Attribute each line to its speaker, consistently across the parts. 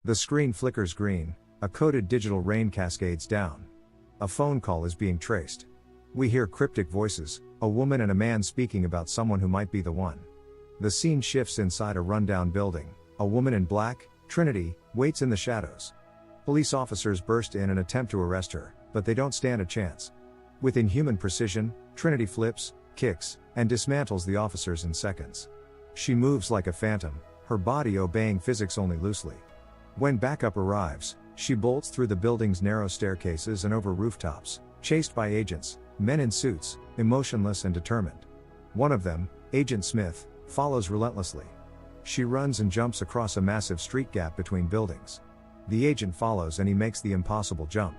Speaker 1: The screen flickers green, a coded digital rain cascades down. A phone call is being traced. We hear cryptic voices, a woman and a man speaking about someone who might be the one. The scene shifts inside a rundown building. A woman in black, Trinity, waits in the shadows. Police officers burst in and attempt to arrest her, but they don't stand a chance. With inhuman precision, Trinity flips, kicks, and dismantles the officers in seconds. She moves like a phantom, her body obeying physics only loosely. When backup arrives, she bolts through the building's narrow staircases and over rooftops, chased by agents, men in suits, emotionless and determined. One of them, Agent Smith, follows relentlessly. She runs and jumps across a massive street gap between buildings. The agent follows and he makes the impossible jump.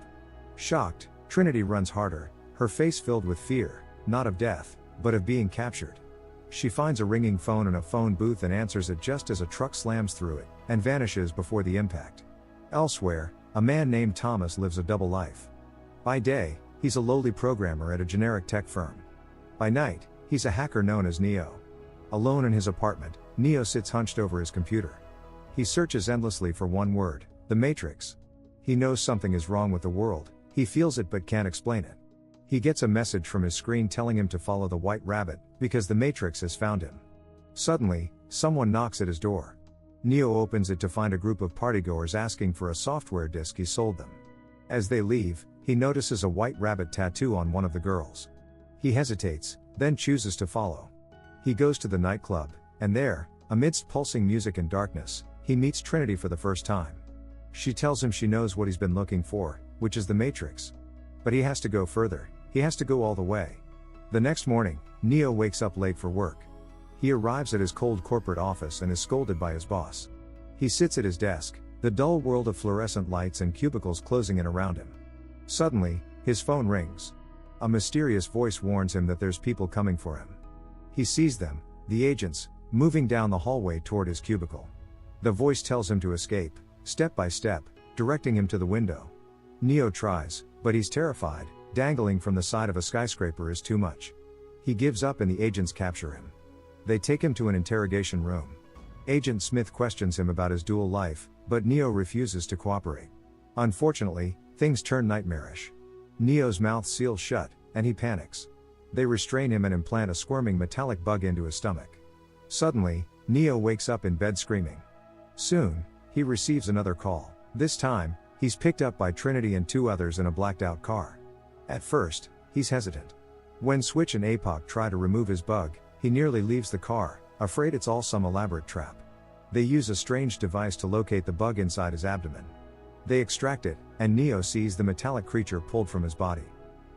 Speaker 1: Shocked, Trinity runs harder, her face filled with fear, not of death, but of being captured. She finds a ringing phone in a phone booth and answers it just as a truck slams through it, and vanishes before the impact. Elsewhere, a man named Thomas lives a double life. By day, he's a lowly programmer at a generic tech firm. By night, he's a hacker known as Neo. Alone in his apartment, Neo sits hunched over his computer. He searches endlessly for one word, the Matrix. He knows something is wrong with the world, he feels it but can't explain it. He gets a message from his screen telling him to follow the white rabbit, because the Matrix has found him. Suddenly, someone knocks at his door. Neo opens it to find a group of partygoers asking for a software disk he sold them. As they leave, he notices a white rabbit tattoo on one of the girls. He hesitates, then chooses to follow. He goes to the nightclub, and there, amidst pulsing music and darkness, he meets Trinity for the first time. She tells him she knows what he's been looking for, which is the Matrix. But he has to go further, he has to go all the way. The next morning, Neo wakes up late for work. He arrives at his cold corporate office and is scolded by his boss. He sits at his desk, the dull world of fluorescent lights and cubicles closing in around him. Suddenly, his phone rings. A mysterious voice warns him that there's people coming for him. He sees them, the agents, moving down the hallway toward his cubicle. The voice tells him to escape, step by step, directing him to the window. Neo tries, but he's terrified, dangling from the side of a skyscraper is too much. He gives up and the agents capture him. They take him to an interrogation room. Agent Smith questions him about his dual life, but Neo refuses to cooperate. Unfortunately, things turn nightmarish. Neo's mouth seals shut, and he panics. They restrain him and implant a squirming metallic bug into his stomach. Suddenly, Neo wakes up in bed screaming. Soon, he receives another call. This time, he's picked up by Trinity and two others in a blacked-out car. At first, he's hesitant. When Switch and APOC try to remove his bug, he nearly leaves the car, afraid it's all some elaborate trap. They use a strange device to locate the bug inside his abdomen. They extract it, and Neo sees the metallic creature pulled from his body.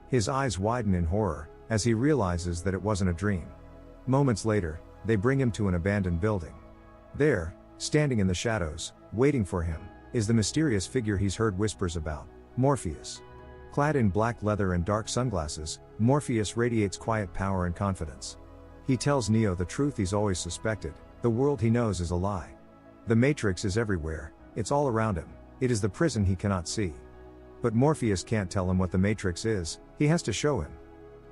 Speaker 1: His eyes widen in horror, as he realizes that it wasn't a dream. Moments later, they bring him to an abandoned building. There, standing in the shadows, waiting for him, is the mysterious figure he's heard whispers about, Morpheus. Clad in black leather and dark sunglasses, Morpheus radiates quiet power and confidence. He tells Neo the truth he's always suspected, the world he knows is a lie. The Matrix is everywhere, it's all around him, it is the prison he cannot see. But Morpheus can't tell him what the Matrix is, he has to show him.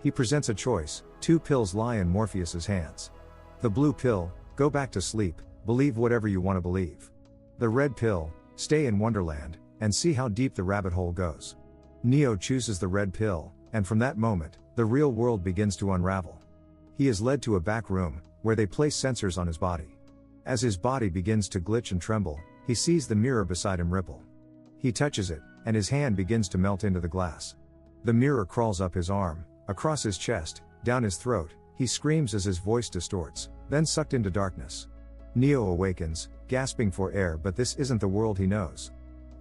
Speaker 1: He presents a choice, two pills lie in Morpheus's hands. The blue pill, go back to sleep, believe whatever you want to believe. The red pill, stay in Wonderland, and see how deep the rabbit hole goes. Neo chooses the red pill, and from that moment, the real world begins to unravel. He is led to a back room, where they place sensors on his body. As his body begins to glitch and tremble, he sees the mirror beside him ripple. He touches it, and his hand begins to melt into the glass. The mirror crawls up his arm, across his chest, down his throat, he screams as his voice distorts, then sucked into darkness. Neo awakens, gasping for air, but this isn't the world he knows.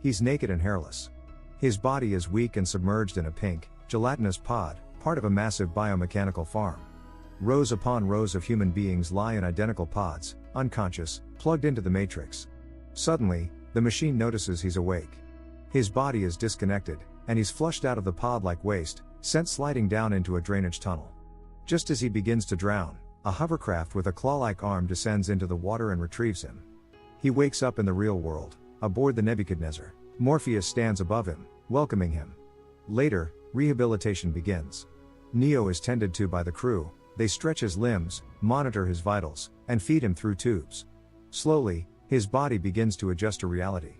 Speaker 1: He's naked and hairless. His body is weak and submerged in a pink, gelatinous pod, part of a massive biomechanical farm. Rows upon rows of human beings lie in identical pods, unconscious, plugged into the Matrix. Suddenly, the machine notices he's awake. His body is disconnected, and he's flushed out of the pod like waste, sent sliding down into a drainage tunnel. Just as he begins to drown, a hovercraft with a claw-like arm descends into the water and retrieves him. He wakes up in the real world, aboard the Nebuchadnezzar. Morpheus stands above him, welcoming him. Later, rehabilitation begins. Neo is tended to by the crew, they stretch his limbs, monitor his vitals, and feed him through tubes. Slowly, his body begins to adjust to reality.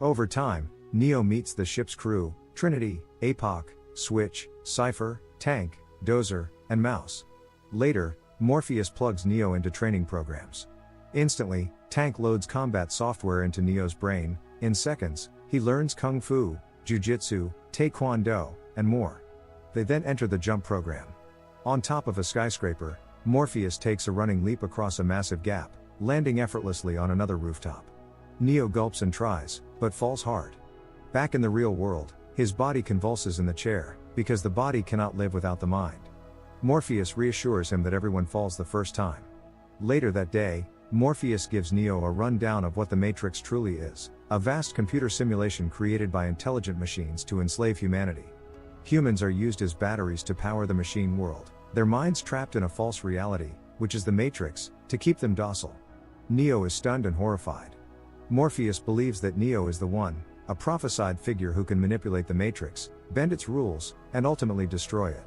Speaker 1: Over time, Neo meets the ship's crew: Trinity, APOC, Switch, Cypher, Tank, Dozer, and Mouse. Later, Morpheus plugs Neo into training programs. Instantly, Tank loads combat software into Neo's brain. In seconds, he learns Kung Fu, Jiu-Jitsu, Taekwondo, and more. They then enter the jump program. On top of a skyscraper, Morpheus takes a running leap across a massive gap, landing effortlessly on another rooftop. Neo gulps and tries, but falls hard. Back in the real world, his body convulses in the chair, because the body cannot live without the mind. Morpheus reassures him that everyone falls the first time. Later that day, Morpheus gives Neo a rundown of what the Matrix truly is: a vast computer simulation created by intelligent machines to enslave humanity. Humans are used as batteries to power the machine world, their minds trapped in a false reality, which is the Matrix, to keep them docile. Neo is stunned and horrified. Morpheus believes that Neo is the one, a prophesied figure who can manipulate the Matrix, bend its rules, and ultimately destroy it.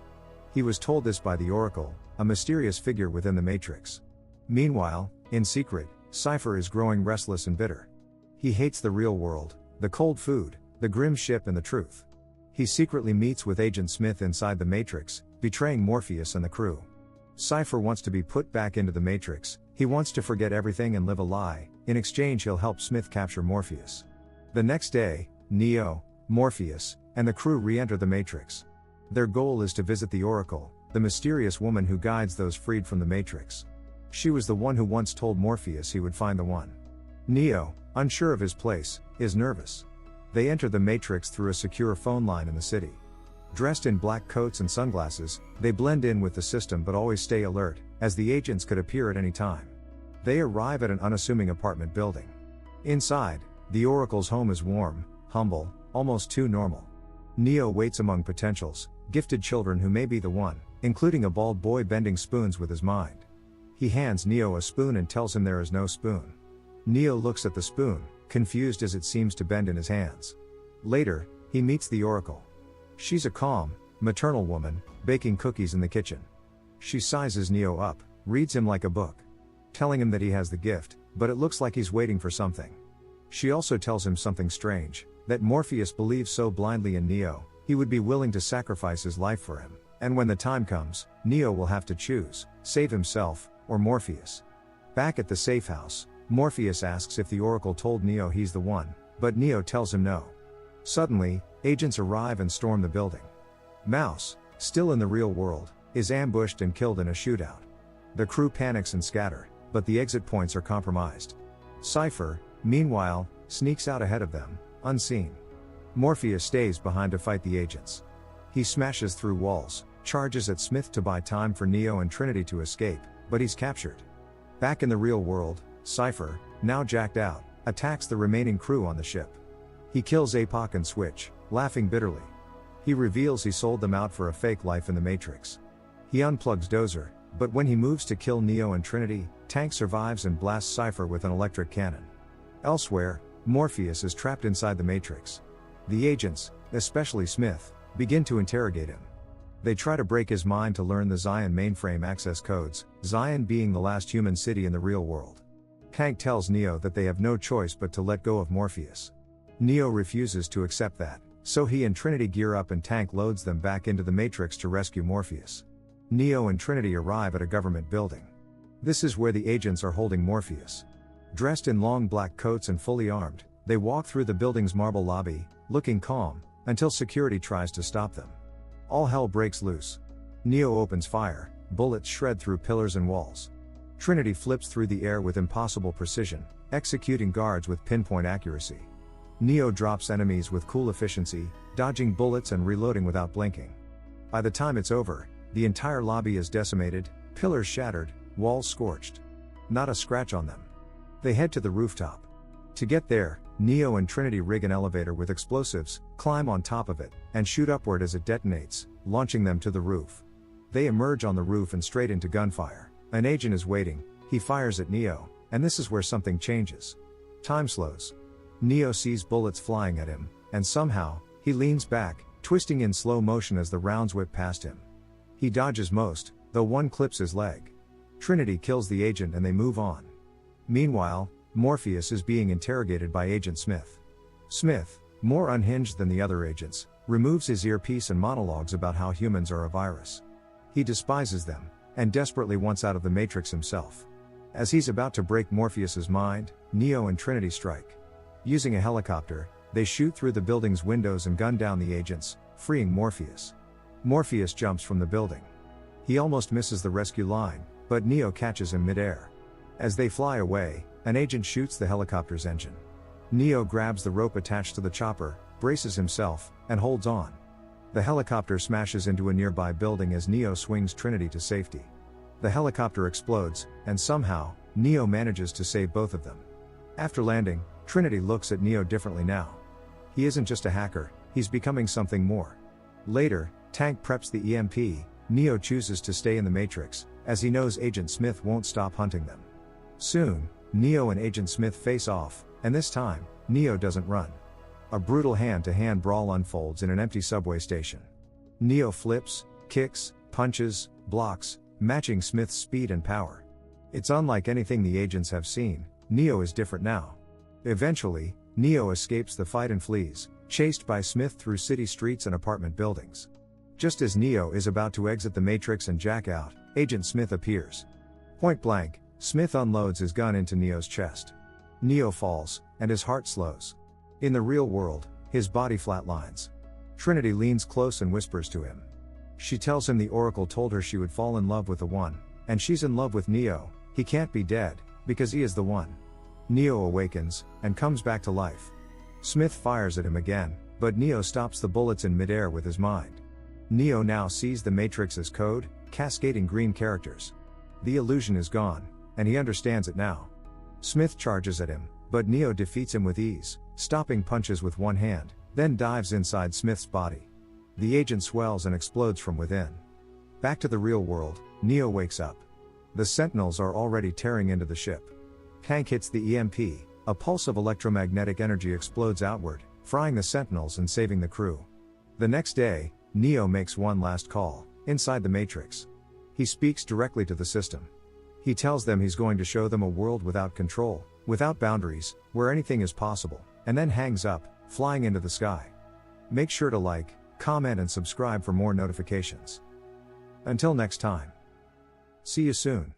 Speaker 1: He was told this by the Oracle, a mysterious figure within the Matrix. Meanwhile, in secret, Cypher is growing restless and bitter. He hates the real world, the cold food, the grim ship, and the truth. He secretly meets with Agent Smith inside the Matrix, betraying Morpheus and the crew. Cypher wants to be put back into the Matrix. He wants to forget everything and live a lie. In exchange, he'll help Smith capture Morpheus. The next day, Neo, Morpheus, and the crew re-enter the Matrix. Their goal is to visit the Oracle, the mysterious woman who guides those freed from the Matrix. She was the one who once told Morpheus he would find the one. Neo, unsure of his place, is nervous. They enter the Matrix through a secure phone line in the city. Dressed in black coats and sunglasses, they blend in with the system but always stay alert, as the agents could appear at any time. They arrive at an unassuming apartment building. Inside, the Oracle's home is warm, humble, almost too normal. Neo waits among potentials, gifted children who may be the one, including a bald boy bending spoons with his mind. He hands Neo a spoon and tells him there is no spoon. Neo looks at the spoon, confused as it seems to bend in his hands. Later, he meets the Oracle. She's a calm, maternal woman, baking cookies in the kitchen. She sizes Neo up, reads him like a book, telling him that he has the gift, but it looks like he's waiting for something. She also tells him something strange, that Morpheus believes so blindly in Neo, he would be willing to sacrifice his life for him, and when the time comes, Neo will have to choose, save himself, or Morpheus. Back at the safe house, Morpheus asks if the Oracle told Neo he's the one, but Neo tells him no. Suddenly, agents arrive and storm the building. Mouse, still in the real world, is ambushed and killed in a shootout. The crew panics and scatter, but the exit points are compromised. Cypher, meanwhile, sneaks out ahead of them, unseen. Morpheus stays behind to fight the agents. He smashes through walls, charges at Smith to buy time for Neo and Trinity to escape, but he's captured. Back in the real world, Cypher, now jacked out, attacks the remaining crew on the ship. He kills APOC and Switch, laughing bitterly. He reveals he sold them out for a fake life in the Matrix. He unplugs Dozer, but when he moves to kill Neo and Trinity, Tank survives and blasts Cypher with an electric cannon. Elsewhere, Morpheus is trapped inside the Matrix. The agents, especially Smith, begin to interrogate him. They try to break his mind to learn the Zion mainframe access codes, Zion being the last human city in the real world. Tank tells Neo that they have no choice but to let go of Morpheus. Neo refuses to accept that, so he and Trinity gear up and Tank loads them back into the Matrix to rescue Morpheus. Neo and Trinity arrive at a government building. This is where the agents are holding Morpheus. Dressed in long black coats and fully armed, they walk through the building's marble lobby, looking calm, until security tries to stop them. All hell breaks loose. Neo opens fire, bullets shred through pillars and walls. Trinity flips through the air with impossible precision, executing guards with pinpoint accuracy. Neo drops enemies with cool efficiency, dodging bullets and reloading without blinking. By the time it's over, the entire lobby is decimated, pillars shattered, walls scorched. Not a scratch on them. They head to the rooftop. To get there, Neo and Trinity rig an elevator with explosives, climb on top of it, and shoot upward as it detonates, launching them to the roof. They emerge on the roof and straight into gunfire. An agent is waiting, he fires at Neo, and this is where something changes. Time slows. Neo sees bullets flying at him, and somehow, he leans back, twisting in slow motion as the rounds whip past him. He dodges most, though one clips his leg. Trinity kills the agent and they move on. Meanwhile, Morpheus is being interrogated by Agent Smith. Smith, more unhinged than the other agents, removes his earpiece and monologues about how humans are a virus. He despises them, and desperately wants out of the Matrix himself. As he's about to break Morpheus's mind, Neo and Trinity strike. Using a helicopter, they shoot through the building's windows and gun down the agents, freeing Morpheus. Morpheus jumps from the building. He almost misses the rescue line, but Neo catches him mid-air. As they fly away, an agent shoots the helicopter's engine. Neo grabs the rope attached to the chopper, braces himself, and holds on. The helicopter smashes into a nearby building as Neo swings Trinity to safety. The helicopter explodes, and somehow, Neo manages to save both of them. After landing, Trinity looks at Neo differently now. He isn't just a hacker, he's becoming something more. Later, Tank preps the EMP. Neo chooses to stay in the Matrix, as he knows Agent Smith won't stop hunting them. Soon, Neo and Agent Smith face off, and this time, Neo doesn't run. A brutal hand-to-hand brawl unfolds in an empty subway station. Neo flips, kicks, punches, blocks, matching Smith's speed and power. It's unlike anything the agents have seen. Neo is different now. Eventually, Neo escapes the fight and flees, chased by Smith through city streets and apartment buildings. Just as Neo is about to exit the Matrix and jack out, Agent Smith appears. Point blank, Smith unloads his gun into Neo's chest. Neo falls, and his heart slows. In the real world, his body flatlines. Trinity leans close and whispers to him. She tells him the Oracle told her she would fall in love with the One, and she's in love with Neo. He can't be dead, because he is the One. Neo awakens, and comes back to life. Smith fires at him again, but Neo stops the bullets in midair with his mind. Neo now sees the Matrix as code, cascading green characters. The illusion is gone, and he understands it now. Smith charges at him, but Neo defeats him with ease, stopping punches with one hand, then dives inside Smith's body. The agent swells and explodes from within. Back to the real world, Neo wakes up. The Sentinels are already tearing into the ship. Tank hits the EMP, a pulse of electromagnetic energy explodes outward, frying the Sentinels and saving the crew. The next day, Neo makes one last call, inside the Matrix. He speaks directly to the system. He tells them he's going to show them a world without control, without boundaries, where anything is possible, and then hangs up, flying into the sky. Make sure to like, comment and subscribe for more notifications. Until next time. See you soon.